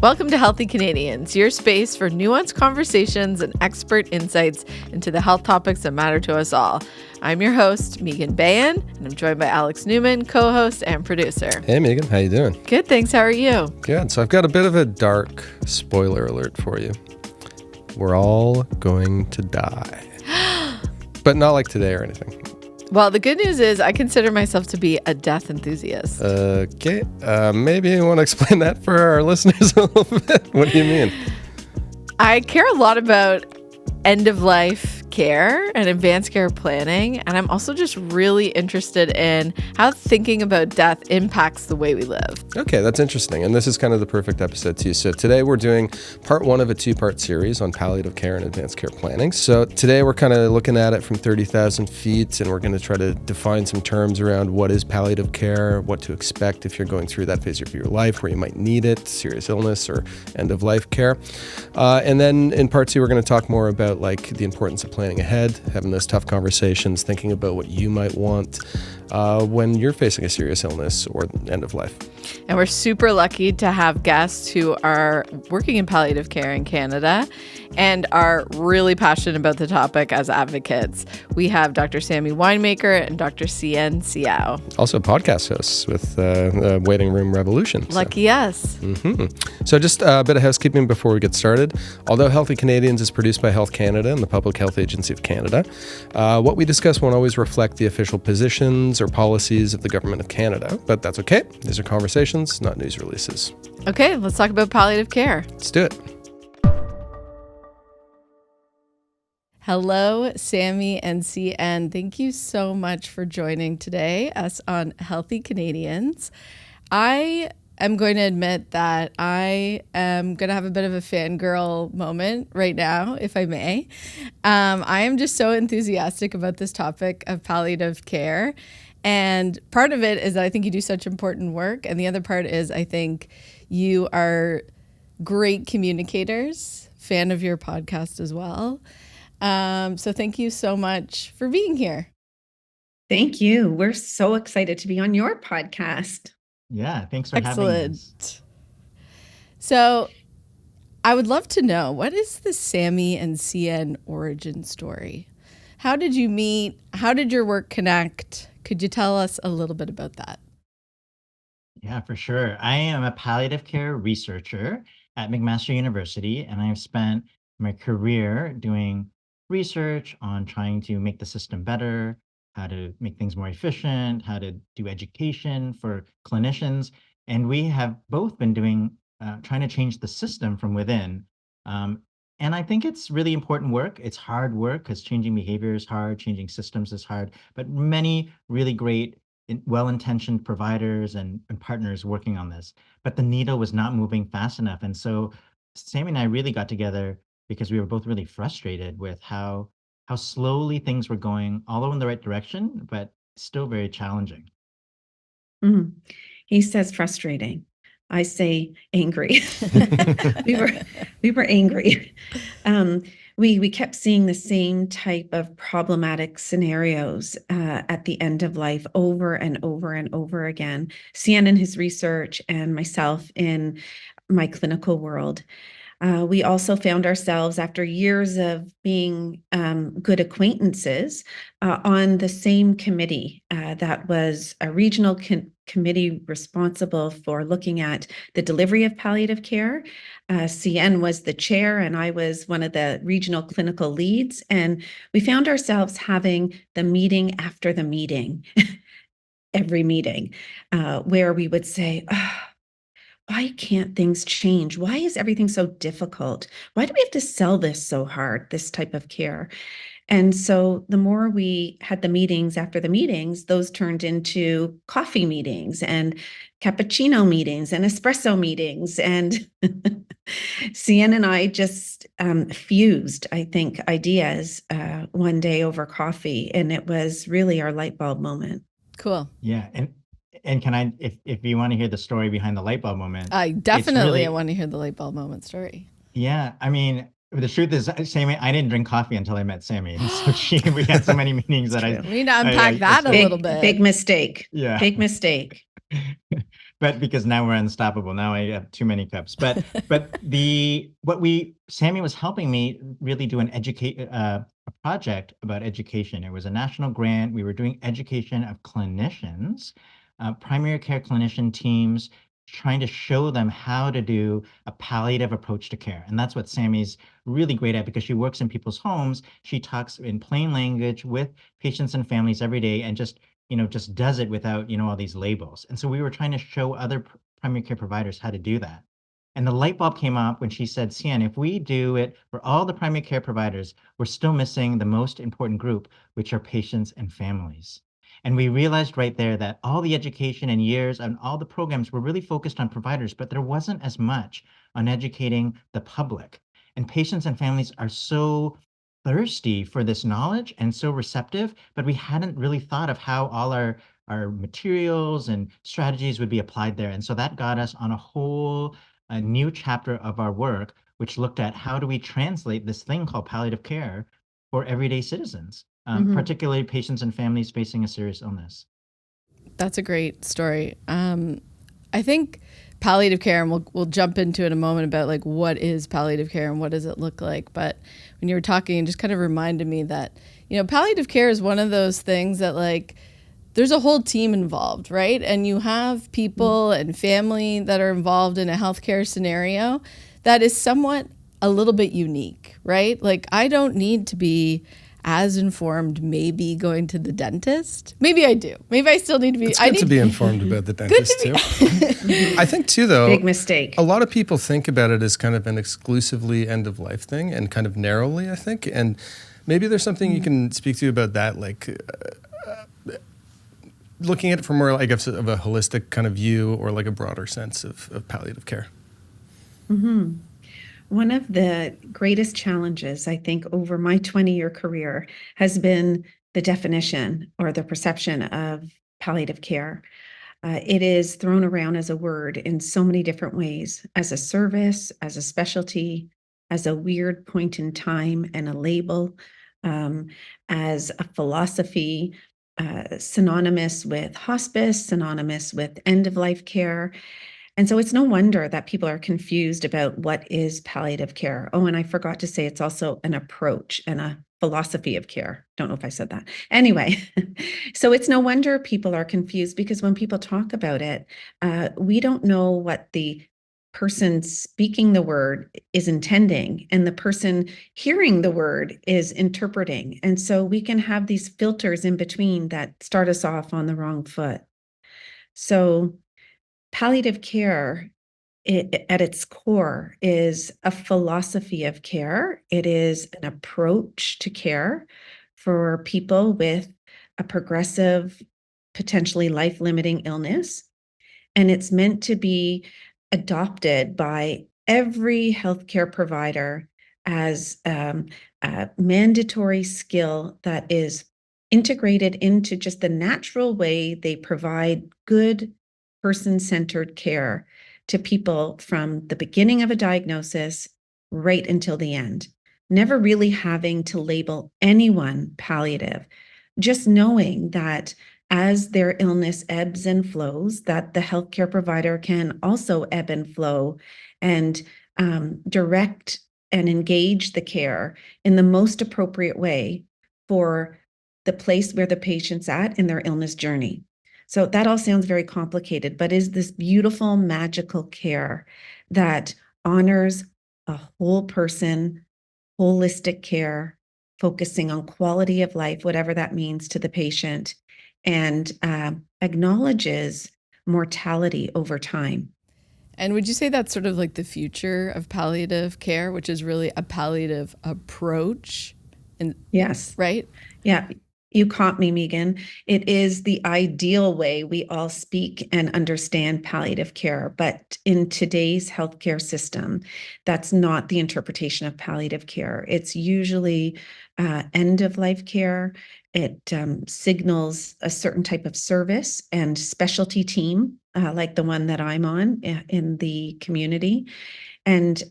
Welcome to Healthy Canadians, your space for nuanced conversations and expert insights into the health topics that matter to us all. I'm your host, Beahen, and I'm joined by Alex Newman, co-host and producer. Hey, Megan. How you doing? Good, thanks. How are you? Good. So I've got a bit of a dark spoiler alert for you. We're all going to die. But not like today or anything. Well, the good news is I consider myself to be a death enthusiast. Okay. Maybe you want to explain that for our listeners a little bit. What do you mean? I care a lot about end-of-life care and advanced care planning, and I'm also just really interested in how thinking about death impacts the way we live. Okay, that's interesting. And this is kind of the perfect episode too. So today we're doing part one of a two-part series on palliative care and advanced care planning. So today we're kind of looking at it from 30,000 feet, and we're going to try to define some terms around what is palliative care, what to expect if you're going through that phase of your life where you might need it, serious illness or end-of-life care. And then in part two, we're going to talk more about like the importance of planning ahead, having those tough conversations, thinking about what you might want when you're facing a serious illness or end of life. And we're super lucky to have guests who are working in palliative care in Canada and are really passionate about the topic as advocates. We have Dr. Sammy Winemaker and Dr. Seow. Also podcast hosts with Waiting Room Revolution. Lucky us. So just a bit of housekeeping before we get started. Although Healthy Canadians is produced by Health Canada and the Public Health Agency of Canada, what we discuss won't always reflect the official positions or policies of the Government of Canada, but that's okay. These are conversations, not news releases. Okay, let's talk about palliative care. Let's do it. Hello, Sammy and Hsien. Thank you so much for joining today, us on Healthy Canadians. I am going to admit that I am going to have a bit of a fangirl moment right now, if I may. I am just so enthusiastic about this topic of palliative care. And part of it is that I think you do such important work. And the other part is I think you are great communicators, fan of your podcast as well. So thank you so much for being here. Thank you. We're so excited to be on your podcast. Yeah, thanks for having us. Excellent. So I would love to know, what is the Sammy and Hsien origin story? How did you meet? How did your work connect? Could you tell us a little bit about that? Yeah, for sure. I am a palliative care researcher at McMaster University, and I've spent my career doing research on trying to make the system better, how to make things more efficient, how to do education for clinicians. And we have both been doing, trying to change the system from within. And I think it's really important work. It's hard work because changing behavior is hard, changing systems is hard, but many really great, well-intentioned providers and partners working on this. But the needle was not moving fast enough. And so Sammy and I really got together because we were both really frustrated with how slowly things were going, although in the right direction, but still very challenging. Mm. He says frustrating. I say angry. we were angry. We kept seeing the same type of problematic scenarios at the end of life over and over and over again. Hsien in his research and myself in my clinical world. We also found ourselves, after years of being good acquaintances, on the same committee that was a regional committee responsible for looking at the delivery of palliative care. Hsien was the chair, and I was one of the regional clinical leads. And we found ourselves having the meeting after the meeting, every meeting, where we would say, why can't things change? Why is everything so difficult? Why do we have to sell this so hard, this type of care? And so the more we had the meetings after the meetings, those turned into coffee meetings and cappuccino meetings and espresso meetings. And Hsien and I just fused, I think, ideas one day over coffee. And it was really our light bulb moment. Cool. Yeah. And can I, if you want to hear the story behind the light bulb moment? I definitely want to hear the light bulb moment story. Yeah. I mean, the truth is, Sammy, I didn't drink coffee until I met Sammy. So we had so many meetings that we need to unpack that a little bit. Big mistake. Yeah. Big mistake. but because now we're unstoppable. Now I have too many cups. But Sammy was helping me really do a project about education. It was a national grant. We were doing education of clinicians, primary care clinician teams, trying to show them how to do a palliative approach to care. And that's what Sammy's really great at, because she works in people's homes. She talks in plain language with patients and families every day, and just does it without, all these labels. And so we were trying to show other primary care providers how to do that. And the light bulb came up when she said, Hsien, if we do it for all the primary care providers, we're still missing the most important group, which are patients and families. And we realized right there that all the education and years and all the programs were really focused on providers, but there wasn't as much on educating the public. And patients and families are so thirsty for this knowledge and so receptive, but we hadn't really thought of how all our materials and strategies would be applied there. And so that got us on a new chapter of our work, which looked at how do we translate this thing called palliative care for everyday citizens, particularly patients and families facing a serious illness. That's a great story. I think palliative care, and we'll jump into it in a moment about like what is palliative care and what does it look like. But when you were talking, it just kind of reminded me that, palliative care is one of those things that like there's a whole team involved, right? And you have people and family that are involved in a healthcare scenario that is somewhat a little bit unique, right? Like I don't need to be as informed, maybe going to the dentist. Maybe I do. Maybe I still need to be. It's good to be informed about the dentist too. I think too, though, big mistake. A lot of people think about it as kind of an exclusively end of life thing, and kind of narrowly, I think. And maybe there's something you can speak to about that, like looking at it from more, I guess, of a holistic kind of view, or like a broader sense of palliative care. Mm-hmm. One of the greatest challenges, I think, over my 20-year career has been the definition or the perception of palliative care. It is thrown around as a word in so many different ways, as a service, as a specialty, as a weird point in time and a label, as a philosophy, synonymous with hospice, synonymous with end-of-life care. And so it's no wonder that people are confused about what is palliative care. Oh, and I forgot to say it's also an approach and a philosophy of care. Don't know if I said that. Anyway, so it's no wonder people are confused, because when people talk about it, we don't know what the person speaking the word is intending and the person hearing the word is interpreting. And so we can have these filters in between that start us off on the wrong foot. So palliative care, at its core, is a philosophy of care. It is an approach to care for people with a progressive, potentially life-limiting illness. And it's meant to be adopted by every healthcare provider as a mandatory skill that is integrated into just the natural way they provide good person-centered care to people from the beginning of a diagnosis right until the end, never really having to label anyone palliative, just knowing that as their illness ebbs and flows, that the healthcare provider can also ebb and flow and direct and engage the care in the most appropriate way for the place where the patient's at in their illness journey. So that all sounds very complicated, but is this beautiful, magical care that honors a whole person, holistic care, focusing on quality of life, whatever that means to the patient, and acknowledges mortality over time. And would you say that's sort of like the future of palliative care, which is really a palliative approach? And yes. Right? Yeah. You caught me, Megan. It is the ideal way we all speak and understand palliative care. But in today's healthcare system, that's not the interpretation of palliative care. It's usually end-of-life care. It signals a certain type of service and specialty team, like the one that I'm on in the community. And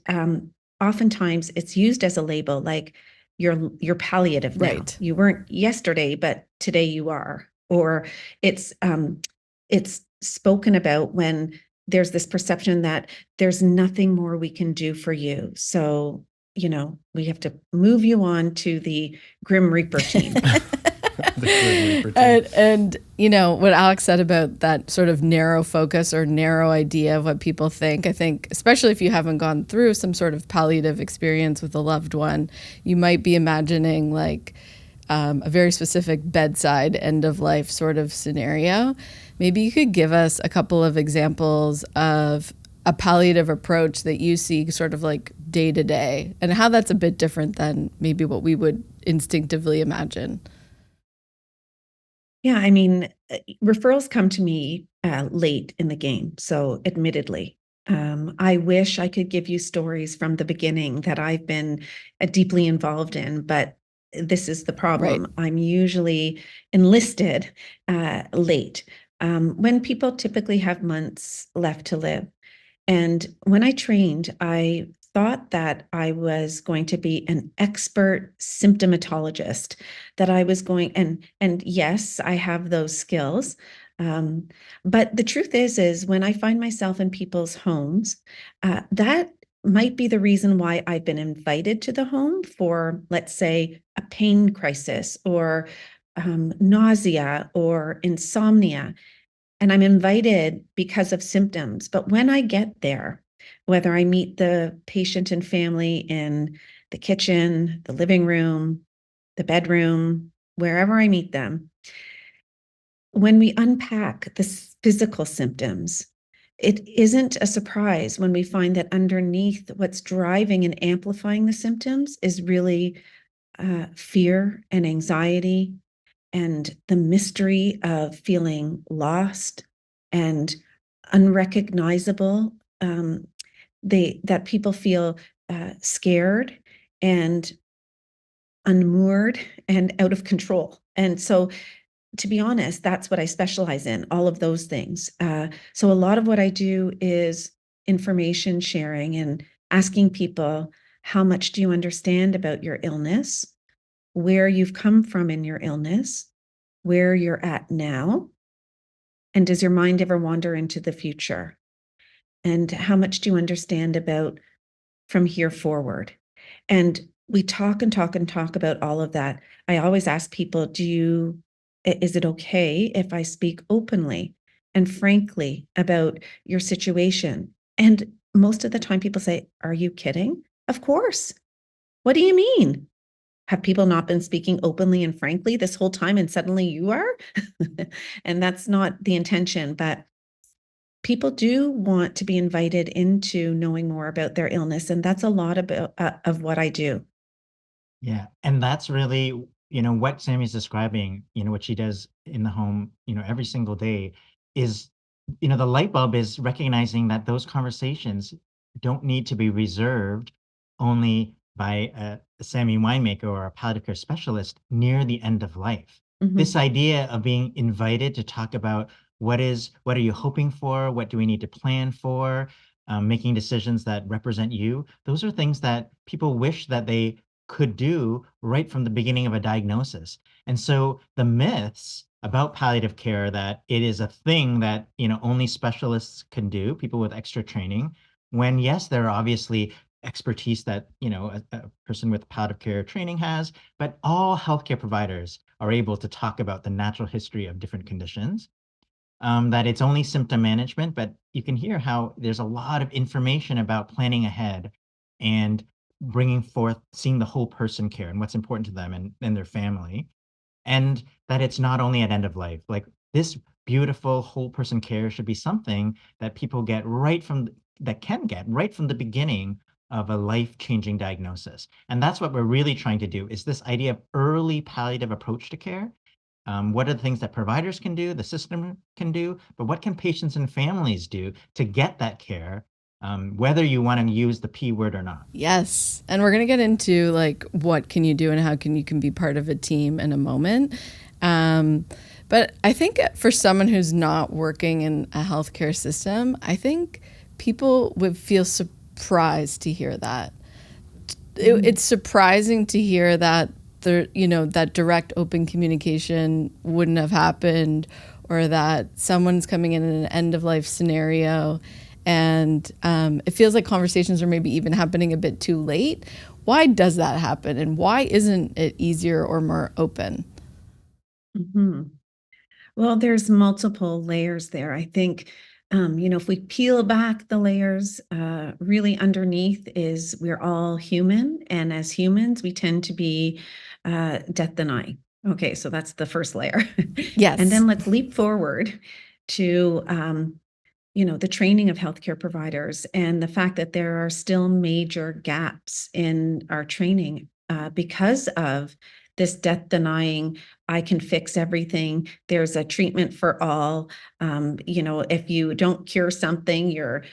oftentimes it's used as a label, like, you're palliative now. Right. You weren't yesterday, but today you are. Or it's spoken about when there's this perception that there's nothing more we can do for you. So, we have to move you on to the Grim Reaper team. And what Alex said about that sort of narrow focus or narrow idea of what people think, I think, especially if you haven't gone through some sort of palliative experience with a loved one, you might be imagining like a very specific bedside end of life sort of scenario. Maybe you could give us a couple of examples of a palliative approach that you see sort of like day to day, and how that's a bit different than maybe what we would instinctively imagine. Yeah, I mean, referrals come to me late in the game. So admittedly, I wish I could give you stories from the beginning that I've been deeply involved in, but this is the problem. Right. I'm usually enlisted late, when people typically have months left to live. And when I trained, I thought that I was going to be an expert symptomatologist, that I was going, and yes, I have those skills. But the truth is when I find myself in people's homes, that might be the reason why I've been invited to the home for, let's say, a pain crisis or nausea or insomnia. And I'm invited because of symptoms. But when I get there, whether I meet the patient and family in the kitchen, the living room, the bedroom, wherever I meet them, when we unpack the physical symptoms, it isn't a surprise when we find that underneath what's driving and amplifying the symptoms is really fear and anxiety and the mystery of feeling lost and unrecognizable. That people feel scared and unmoored and out of control. And so, to be honest, that's what I specialize in, all of those things. So a lot of what I do is information sharing and asking people, how much do you understand about your illness, where you've come from in your illness, where you're at now, and does your mind ever wander into the future? And how much do you understand about from here forward? And we talk and talk and talk about all of that. I always ask people, is it okay if I speak openly and frankly about your situation? And most of the time people say, are you kidding? Of course. What do you mean? Have people not been speaking openly and frankly this whole time and suddenly you are? And that's not the intention, but people do want to be invited into knowing more about their illness. And that's a lot about, of what I do. Yeah, and that's really, what Sammy's describing, what she does in the home, every single day is, the light bulb is recognizing that those conversations don't need to be reserved only by a Sammy winemaker or a palliative care specialist near the end of life. Mhm. This idea of being invited to talk about what are you hoping for? What do we need to plan for? Making decisions that represent you. Those are things that people wish that they could do right from the beginning of a diagnosis. And so the myths about palliative care, that it is a thing that, only specialists can do, people with extra training, when yes, there are obviously expertise that, a person with palliative care training has, but all healthcare providers are able to talk about the natural history of different conditions. That it's only symptom management, but you can hear how there's a lot of information about planning ahead and bringing forth, seeing the whole person care and what's important to them and their family. And that it's not only at end of life. Like, this beautiful whole person care should be something that people get that can get right from the beginning of a life-changing diagnosis. And that's what we're really trying to do, is this idea of early palliative approach to care. What are the things that providers can do, the system can do, but what can patients and families do to get that care, whether you want to use the P word or not? Yes. And we're going to get into like what can you do and how you can be part of a team in a moment. But I think for someone who's not working in a healthcare system, I think people would feel surprised to hear that. It's surprising to hear that that direct open communication wouldn't have happened, or that someone's coming in an end of life scenario, and it feels like conversations are maybe even happening a bit too late. Why does that happen, and why isn't it easier or more open? Mhm. Well, there's multiple layers there. I think, if we peel back the layers, really underneath is we're all human. And as humans, we tend to be death denying. Okay, so that's the first layer. Yes. And then let's leap forward to, the training of healthcare providers and the fact that there are still major gaps in our training because of this death denying. I can fix everything. There's a treatment for all. If you don't cure something, you're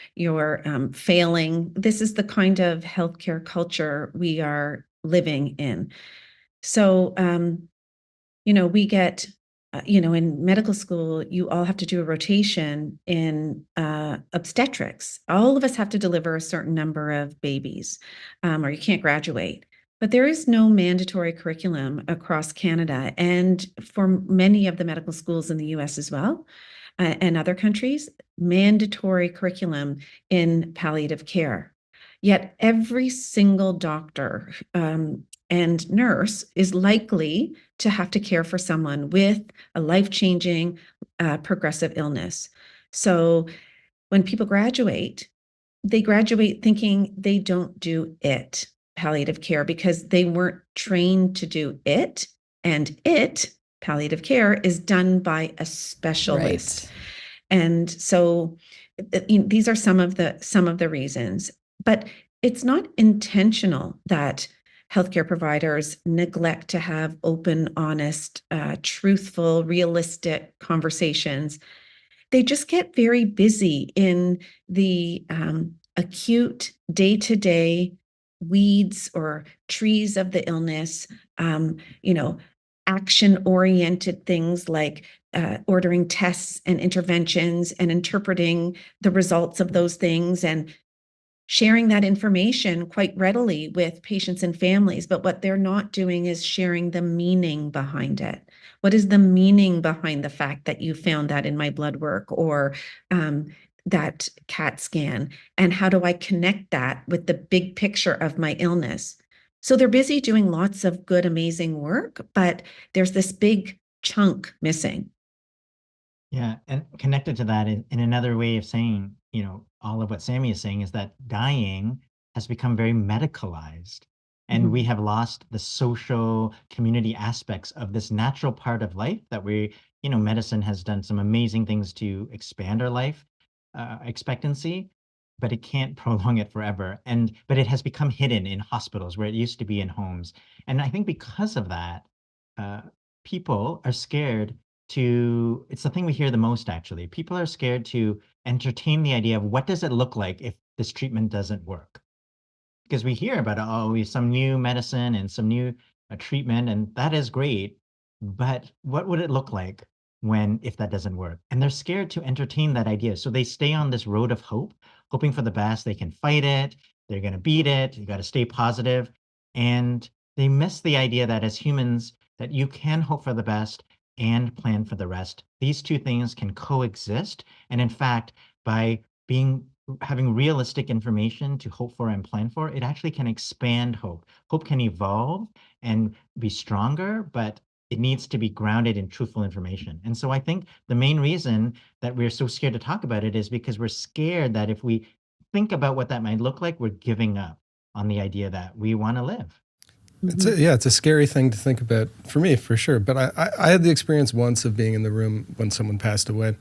failing. This is the kind of healthcare culture we are living in. So, we get, in medical school, you all have to do a rotation in obstetrics. All of us have to deliver a certain number of babies, or you can't graduate. But there is no mandatory curriculum across Canada and for many of the medical schools in the US as well, and other countries, mandatory curriculum in palliative care. Yet every single doctor and nurse is likely to have to care for someone with a life-changing progressive illness. So when people graduate, they graduate thinking they don't do it, palliative care, because they weren't trained to do it. And palliative care, is done by a specialist. Right. And so these are some of the reasons, but it's not intentional that healthcare providers neglect to have open, honest, truthful, realistic conversations. They just get very busy in the acute, day-to-day weeds or trees of the illness, action-oriented things like ordering tests and interventions and interpreting the results of those things and sharing that information quite readily with patients and families. But what they're not doing is sharing the meaning behind it. What is the meaning behind the fact that you found that in my blood work or that CAT scan? And how do I connect that with the big picture of my illness? So they're busy doing lots of good, amazing work, but there's this big chunk missing. Yeah, and connected to that in another way of saying, all of what Sammy is saying is that dying has become very medicalized. And we Mhm. have lost the social community aspects of this natural part of life that medicine has done some amazing things to expand our life expectancy, but it can't prolong it forever. But it has become hidden in hospitals where it used to be in homes. And I think because of that, uh, people are scared it's the thing we hear the most actually. People are scared to entertain the idea of what does it look like if this treatment doesn't work? Because we hear about, oh, we have some new medicine and some new treatment, and that is great. But what would it look like if that doesn't work? And they're scared to entertain that idea. So they stay on this road of hope, hoping for the best. They can fight it. They're going to beat it. You got to stay positive. And they miss the idea that as humans, that you can hope for the best and plan for the rest. These two things can coexist. And in fact, by having realistic information to hope for and plan for, it actually can expand hope. Hope can evolve and be stronger, but it needs to be grounded in truthful information. And so I think the main reason that we're so scared to talk about it is because we're scared that if we think about what that might look like, we're giving up on the idea that we want to live. It's a scary thing to think about for me, for sure. But I had the experience once of being in the room when someone passed away,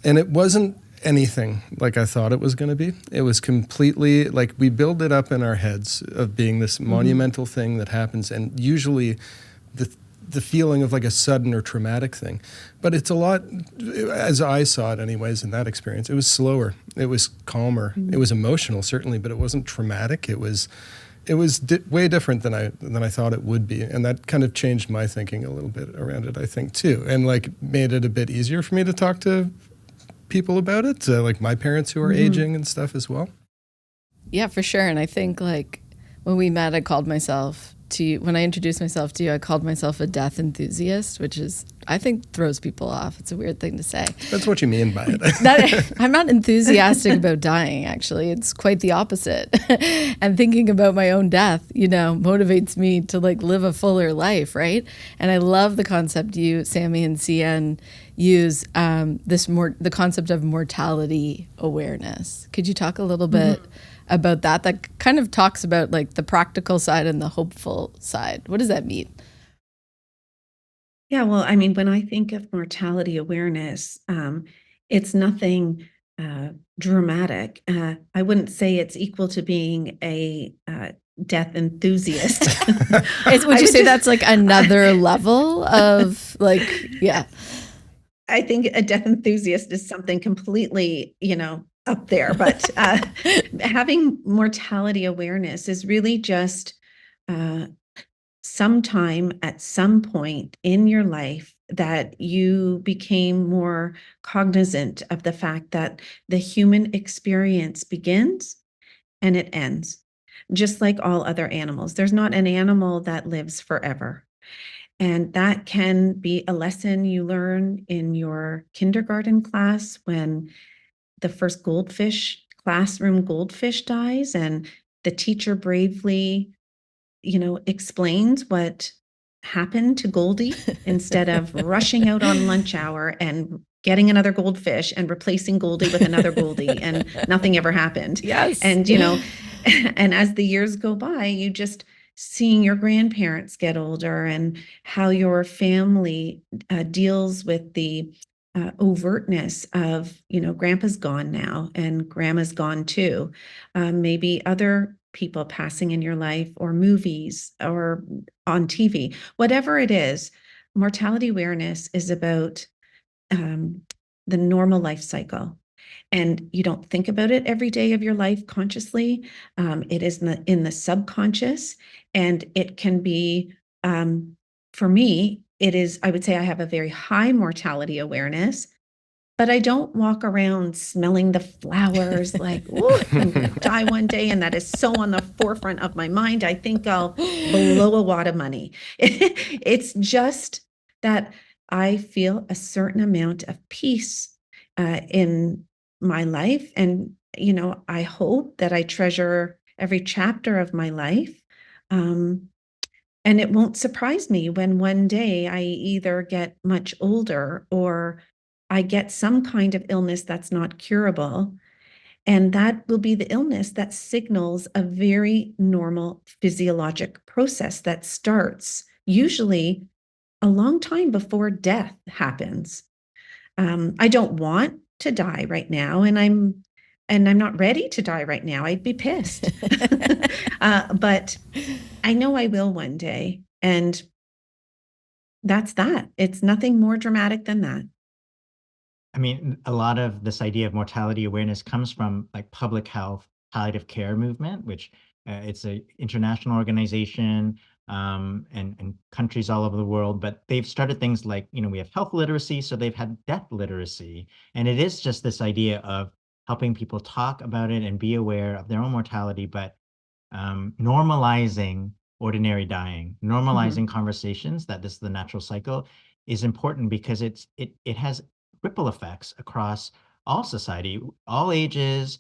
and it wasn't anything like I thought it was going to be. It was completely like we build it up in our heads of being this monumental thing that happens, and usually the feeling of like a sudden or traumatic thing. But it's a lot, as I saw it anyways, in that experience, it was slower. It was calmer. It was emotional, certainly, but it wasn't traumatic. It was way different than I thought it would be, and that kind of changed my thinking a little bit around it, I think, too, and like made it a bit easier for me to talk to people about it, like my parents who are aging and stuff as well. Yeah, for sure. And I think like when we met, when I introduced myself to you, I called myself a death enthusiast, which is I think throws people off. It's a weird thing to say. That's what you mean by it. I'm not enthusiastic about dying, actually. It's quite the opposite. And thinking about my own death, motivates me to live a fuller life, right? And I love the concept you, Sammy and Hsien, use the concept of mortality awareness. Could you talk a little bit about that? That kind of talks about the practical side and the hopeful side. What does that mean? Yeah, well, I mean, when I think of mortality awareness, it's nothing dramatic. I wouldn't say it's equal to being a death enthusiast. Would you say that's another level of yeah? I think a death enthusiast is something completely, up there. But having mortality awareness is really just sometime at some point in your life that you became more cognizant of the fact that the human experience begins and it ends, just like all other animals. There's not an animal that lives forever. And that can be a lesson you learn in your kindergarten class when the first classroom goldfish dies, and the teacher bravely explains what happened to Goldie instead of rushing out on lunch hour and getting another goldfish and replacing Goldie with another Goldie, and nothing ever happened. Yes. And, and as the years go by, you just seeing your grandparents get older and how your family deals with the overtness of, grandpa's gone now and grandma's gone too. Maybe other people passing in your life, or movies, or on TV, whatever it is. Mortality awareness is about the normal life cycle. And you don't think about it every day of your life consciously. It is in the subconscious, and it can be, for me, I would say I have a very high mortality awareness, but I don't walk around smelling the flowers ooh, I'm going to die one day. And that is so on the forefront of my mind. I think I'll blow a wad of money. It's just that I feel a certain amount of peace in my life. And, I hope that I treasure every chapter of my life. And it won't surprise me when one day I either get much older or I get some kind of illness that's not curable. And that will be the illness that signals a very normal physiologic process that starts usually a long time before death happens. I don't want to die right now, and I'm not ready to die right now. I'd be pissed. But I know I will one day. And that's that. It's nothing more dramatic than that. I mean, a lot of this idea of mortality awareness comes from public health palliative care movement, which it's an international organization, and countries all over the world. But they've started things like, we have health literacy, so they've had death literacy. And it is just this idea of helping people talk about it and be aware of their own mortality, but normalizing ordinary dying, normalizing conversations that this is the natural cycle is important, because it has ripple effects across all society, all ages,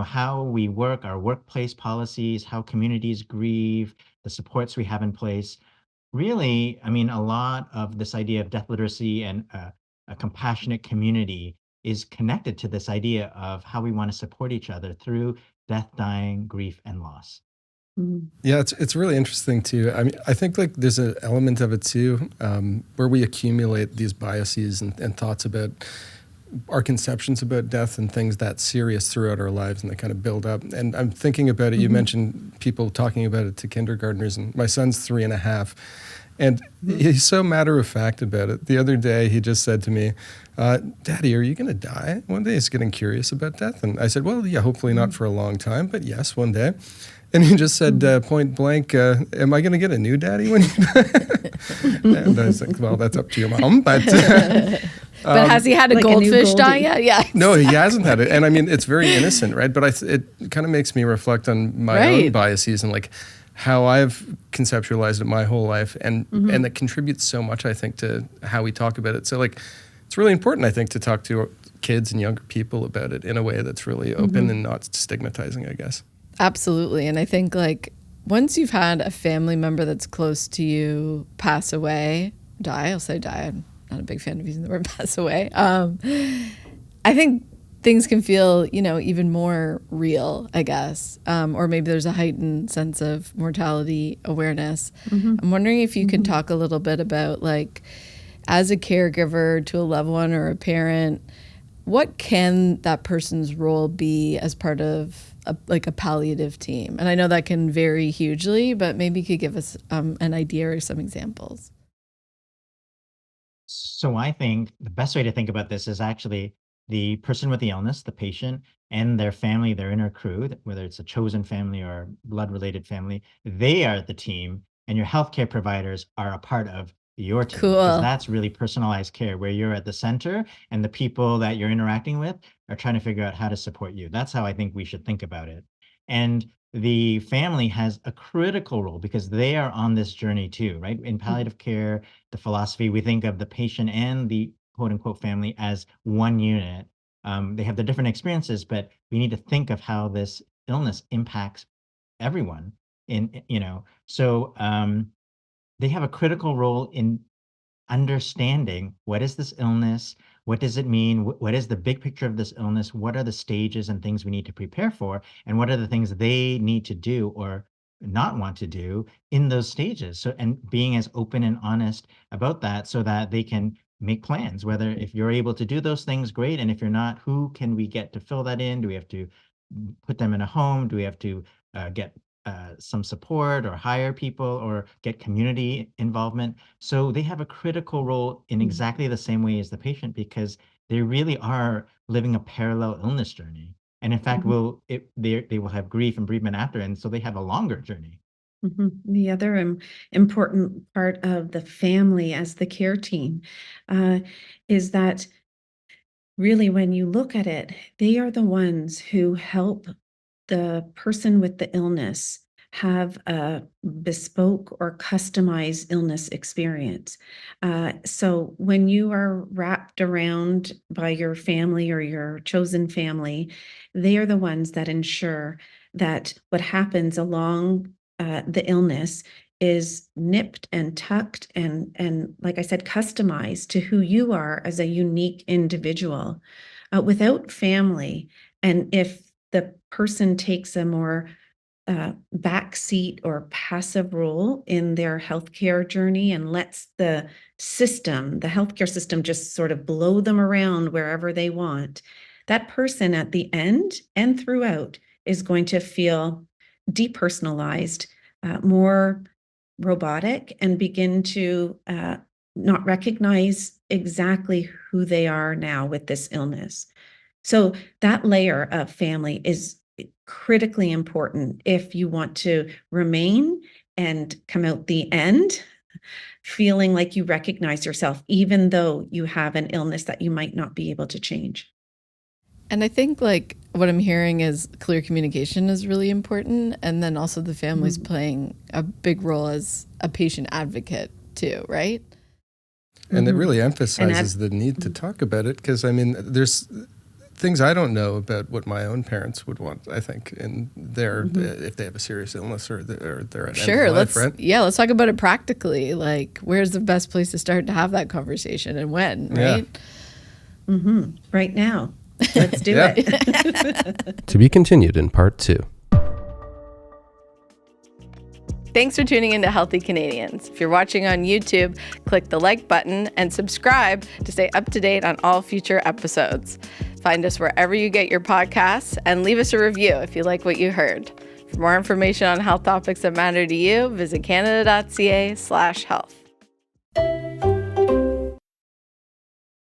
how we work, our workplace policies, how communities grieve, the supports we have in place. Really, I mean, a lot of this idea of death literacy and a compassionate community is connected to this idea of how we want to support each other through death, dying, grief, and loss. Yeah, it's really interesting too. I mean, I think there's an element of it too, where we accumulate these biases and thoughts about our conceptions about death and things that serious throughout our lives, and they kind of build up. And I'm thinking about it. You mentioned people talking about it to kindergartners, and my son's 3.5. And he's so matter of fact about it. The other day, he just said to me, Daddy, are you going to die? One day he's getting curious about death. And I said, well, yeah, hopefully not for a long time, but yes, one day. And he just said point blank, am I going to get a new daddy when you die? And I was like, well, that's up to your mom. But has he had a goldfish die yet? Yeah. No, he hasn't had it. And I mean, it's very innocent, right? But it kind of makes me reflect on my own biases and how I've conceptualized it my whole life, and that contributes so much, I think, to how we talk about it. So like, it's really important, I think, to talk to kids and younger people about it in a way that's really open and not stigmatizing, I guess. Absolutely. And I think like once you've had a family member that's close to you pass away, I'll say die. I'm not a big fan of using the word pass away. I think things can feel, even more real, I guess. Or maybe there's a heightened sense of mortality awareness. I'm wondering if you can talk a little bit about, like, as a caregiver to a loved one or a parent, what can that person's role be as part of a palliative team? And I know that can vary hugely, but maybe you could give us an idea or some examples. So I think the best way to think about this is actually the person with the illness, the patient, and their family, their inner crew, whether it's a chosen family or blood-related family, they are the team, and your healthcare providers are a part of your team. Because Cool. that's really personalized care, where you're at the center and the people that you're interacting with are trying to figure out how to support you. That's how I think we should think about it. And the family has a critical role because they are on this journey too, right? In palliative care, the philosophy, we think of the patient and the quote unquote family as one unit. They have the different experiences, but we need to think of how this illness impacts everyone so they have a critical role in understanding what is this illness, what does it mean, what is the big picture of this illness, what are the stages and things we need to prepare for, and what are the things they need to do or not want to do in those stages. So, and being as open and honest about that so that they can make plans, whether if you're able to do those things, great, and if you're not, who can we get to fill that in? Do we have to put them in a home? Do we have to get some support or hire people or get community involvement? So they have a critical role in exactly the same way as the patient, because they really are living a parallel illness journey. And in fact, they will have grief and bereavement after, and so they have a longer journey. The other important part of the family as the care team is that really, when you look at it, they are the ones who help the person with the illness have a bespoke or customized illness experience. So when you are wrapped around by your family or your chosen family, they are the ones that ensure that what happens along the illness is nipped and tucked and like I said, customized to who you are as a unique individual. Without family, and if the person takes a more backseat or passive role in their healthcare journey and lets the healthcare system just sort of blow them around wherever they want, that person at the end and throughout is going to feel depersonalized, more robotic, and begin to not recognize exactly who they are now with this illness. So that layer of family is critically important if you want to remain and come out the end feeling like you recognize yourself, even though you have an illness that you might not be able to change. And I think like what I'm hearing is clear communication is really important. And then also the family's playing a big role as a patient advocate too, right? And it really emphasizes the need to talk about it, because I mean, there's things I don't know about what my own parents would want, I think, in their if they have a serious illness or they're at end of life, right? Let's talk about it practically. Like, where's the best place to start to have that conversation and when, right? Right now. Let's do it. To be continued in part 2. Thanks for tuning into Healthy Canadians. If you're watching on YouTube, click the like button and subscribe to stay up to date on all future episodes. Find us wherever you get your podcasts and leave us a review if you like what you heard. For more information on health topics that matter to you, visit canada.ca/health.